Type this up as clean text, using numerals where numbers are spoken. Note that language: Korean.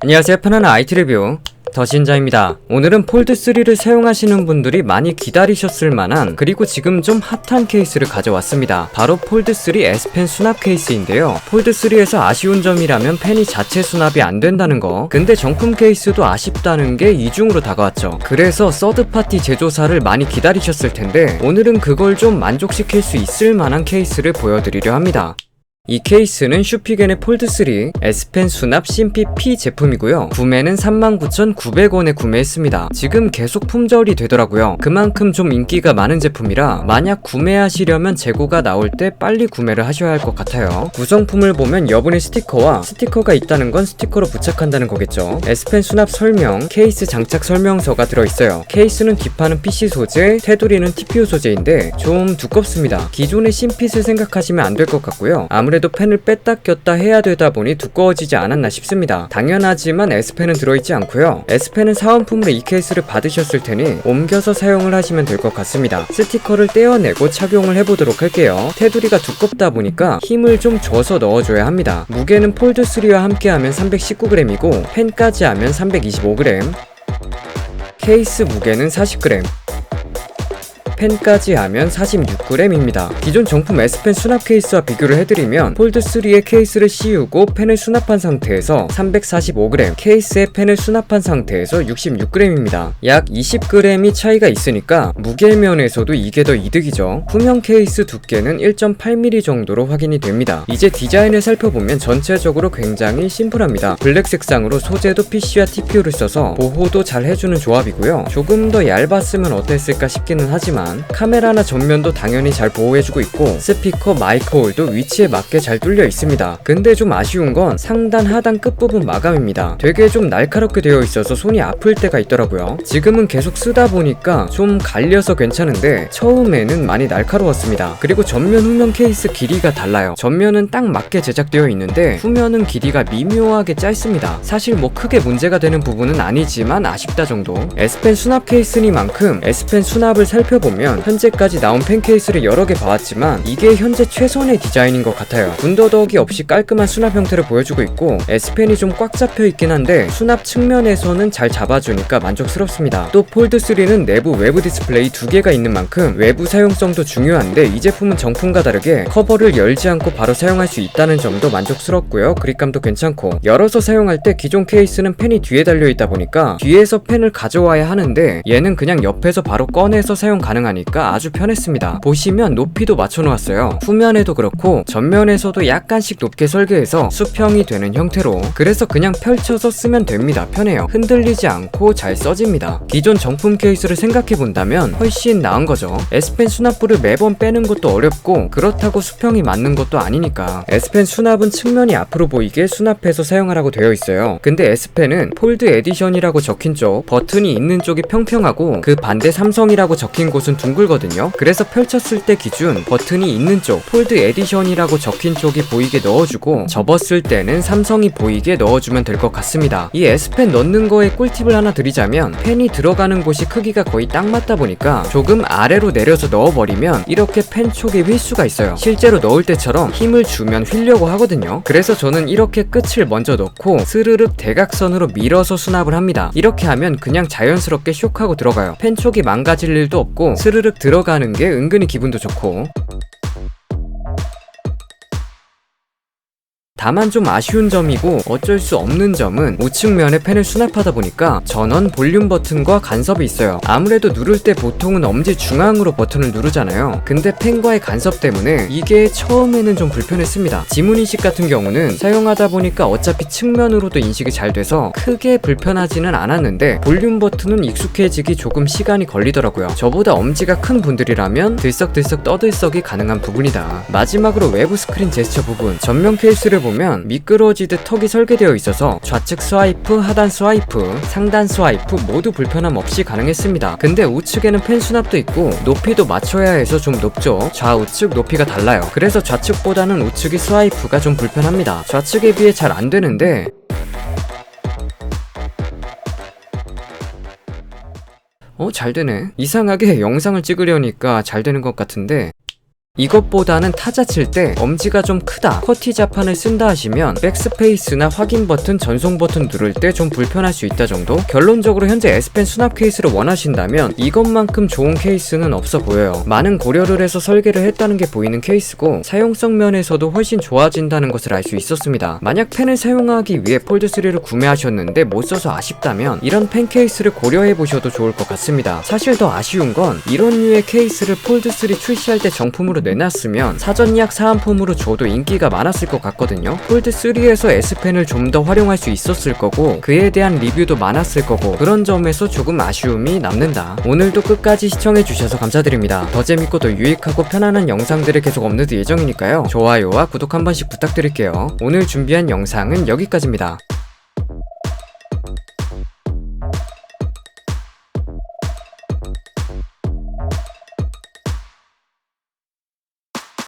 안녕하세요. 편안한 IT 리뷰 더신자입니다. 오늘은 폴드3를 사용하시는 분들이 많이 기다리셨을 만한 그리고 지금 좀 핫한 케이스를 가져왔습니다. 바로 폴드3 S펜 수납 케이스인데요. 폴드3에서 아쉬운 점이라면 펜이 자체 수납이 안 된다는 거, 근데 정품 케이스도 아쉽다는 게 이중으로 다가왔죠. 그래서 서드파티 제조사를 많이 기다리셨을 텐데 오늘은 그걸 좀 만족시킬 수 있을 만한 케이스를 보여드리려 합니다. 이 케이스는 슈피겐의 폴드3 S펜 수납 CMP 제품이고요. 구매는 39,900원에 구매했습니다. 지금 계속 품절이 되더라고요. 그만큼 좀 인기가 많은 제품이라 만약 구매하시려면 재고가 나올 때 빨리 구매를 하셔야 할 것 같아요. 구성품을 보면 여분의 스티커와 스티커가 있다는 건 스티커로 부착한다는 거겠죠. S펜 수납 설명, 케이스 장착 설명서가 들어있어요. 케이스는 뒷판은 PC 소재, 테두리는 TPU 소재인데 좀 두껍습니다. 기존의 심핏을 생각하시면 안 될 것 같고요. 아무래도 펜을 뺐다 꼈다 해야 되다 보니 두꺼워지지 않았나 싶습니다. 당연하지만 S펜은 들어있지 않고요. S펜은 사은품으로 이 케이스를 받으셨을 테니 옮겨서 사용을 하시면 될 것 같습니다. 스티커를 떼어내고 착용을 해보도록 할게요. 테두리가 두껍다 보니까 힘을 좀 줘서 넣어줘야 합니다. 무게는 폴드3와 함께하면 319g이고 펜까지 하면 325g, 케이스 무게는 40g, 펜까지 하면 46g입니다. 기존 정품 S펜 수납 케이스와 비교를 해드리면 폴드3의 케이스를 씌우고 펜을 수납한 상태에서 345g, 케이스에 펜을 수납한 상태에서 66g입니다. 약 20g이 차이가 있으니까 무게면에서도 이게 더 이득이죠. 후면 케이스 두께는 1.8mm 정도로 확인이 됩니다. 이제 디자인을 살펴보면 전체적으로 굉장히 심플합니다. 블랙 색상으로 소재도 PC와 TPU를 써서 보호도 잘 해주는 조합이고요. 조금 더 얇았으면 어땠을까 싶기는 하지만 카메라나 전면도 당연히 잘 보호해주고 있고 스피커, 마이크 홀도 위치에 맞게 잘 뚫려 있습니다. 근데 좀 아쉬운 건 상단 하단 끝부분 마감입니다. 되게 좀 날카롭게 되어 있어서 손이 아플 때가 있더라고요. 지금은 계속 쓰다 보니까 좀 갈려서 괜찮은데 처음에는 많이 날카로웠습니다. 그리고 전면 후면 케이스 길이가 달라요. 전면은 딱 맞게 제작되어 있는데 후면은 길이가 미묘하게 짧습니다. 사실 뭐 크게 문제가 되는 부분은 아니지만 아쉽다 정도. S펜 수납 케이스니만큼 S펜 수납을 살펴보면 현재까지 나온 펜 케이스를 여러 개 봐왔지만 이게 현재 최선의 디자인인 것 같아요. 군더더기 없이 깔끔한 수납 형태를 보여주고 있고 S펜이 좀 꽉 잡혀 있긴 한데 수납 측면에서는 잘 잡아주니까 만족스럽습니다. 또 폴드3는 내부 외부 디스플레이 2개가 있는 만큼 외부 사용성도 중요한데 이 제품은 정품과 다르게 커버를 열지 않고 바로 사용할 수 있다는 점도 만족스럽고요. 그립감도 괜찮고 열어서 사용할 때 기존 케이스는 펜이 뒤에 달려있다 보니까 뒤에서 펜을 가져와야 하는데 얘는 그냥 옆에서 바로 꺼내서 사용 가능하니까 아주 편했습니다. 보시면 높이도 맞춰놓았어요. 후면에도 그렇고 전면에서도 약간씩 높게 설계해서 수평이 되는 형태로, 그래서 그냥 펼쳐서 쓰면 됩니다. 편해요. 흔들리지 않고 잘 써집니다. 기존 정품 케이스를 생각해본다면 훨씬 나은 거죠. S펜 수납부를 매번 빼는 것도 어렵고 그렇다고 수평이 맞는 것도 아니니까. S펜 수납은 측면이 앞으로 보이게 수납해서 사용하라고 되어 있어요. 근데 S펜은 폴드 에디션이라고 적힌 쪽, 버튼이 있는 쪽이 평평하고 그 반대 삼성이라고 적힌 곳은 둥글거든요. 그래서 펼쳤을 때 기준 버튼이 있는 쪽, 폴드 에디션이라고 적힌 쪽이 보이게 넣어주고 접었을 때는 삼성이 보이게 넣어주면 될 것 같습니다. 이 S펜 넣는 거에 꿀팁을 하나 드리자면 펜이 들어가는 곳이 크기가 거의 딱 맞다 보니까 조금 아래로 내려서 넣어버리면 이렇게 펜 촉이 휠 수가 있어요. 실제로 넣을 때처럼 힘을 주면 휠려고 하거든요. 그래서 저는 이렇게 끝을 먼저 넣고 스르륵 대각선으로 밀어서 수납을 합니다. 이렇게 하면 그냥 자연스럽게 쇽하고 들어가요. 펜 촉이 망가질 일도 없고 스르륵 들어가는 게 은근히 기분도 좋고. 다만 좀 아쉬운 점이고 어쩔 수 없는 점은 우측면에 펜을 수납하다 보니까 전원 볼륨 버튼과 간섭이 있어요. 아무래도 누를 때 보통은 엄지 중앙으로 버튼을 누르잖아요. 근데 펜과의 간섭 때문에 이게 처음에는 좀 불편했습니다. 지문인식 같은 경우는 사용하다 보니까 어차피 측면으로도 인식이 잘 돼서 크게 불편하지는 않았는데 볼륨 버튼은 익숙해지기 조금 시간이 걸리더라고요. 저보다 엄지가 큰 분들이라면 들썩들썩 떠들썩이 가능한 부분이다. 마지막으로 외부 스크린 제스처 부분, 전면 케이스를 보면 미끄러지듯 턱이 설계되어 있어서 좌측 스와이프, 하단 스와이프, 상단 스와이프 모두 불편함 없이 가능했습니다. 근데 우측에는 펜 수납도 있고 높이도 맞춰야 해서 좀 높죠. 좌우측 높이가 달라요. 그래서 좌측보다는 우측이 스와이프가 좀 불편합니다. 좌측에 비해 잘 안되는데 잘되네. 이상하게 영상을 찍으려니까 잘되는 것 같은데 이것보다는 타자 칠 때 엄지가 좀 크다, 커티 자판을 쓴다 하시면 백스페이스나 확인 버튼, 전송 버튼 누를 때 좀 불편할 수 있다 정도? 결론적으로 현재 S펜 수납 케이스를 원하신다면 이것만큼 좋은 케이스는 없어 보여요. 많은 고려를 해서 설계를 했다는 게 보이는 케이스고 사용성 면에서도 훨씬 좋아진다는 것을 알 수 있었습니다. 만약 펜을 사용하기 위해 폴드3를 구매하셨는데 못 써서 아쉽다면 이런 펜 케이스를 고려해보셔도 좋을 것 같습니다. 사실 더 아쉬운 건 이런 류의 케이스를 폴드3 출시할 때 정품으로 내놨으면 사전 예약 사은품으로 줘도 인기가 많았을 것 같거든요. 폴드3에서 S펜을 좀 더 활용할 수 있었을 거고 그에 대한 리뷰도 많았을 거고 그런 점에서 조금 아쉬움이 남는다. 오늘도 끝까지 시청해주셔서 감사드립니다. 더 재밌고 더 유익하고 편안한 영상들을 계속 업로드 예정이니까요. 좋아요와 구독 한 번씩 부탁드릴게요. 오늘 준비한 영상은 여기까지입니다.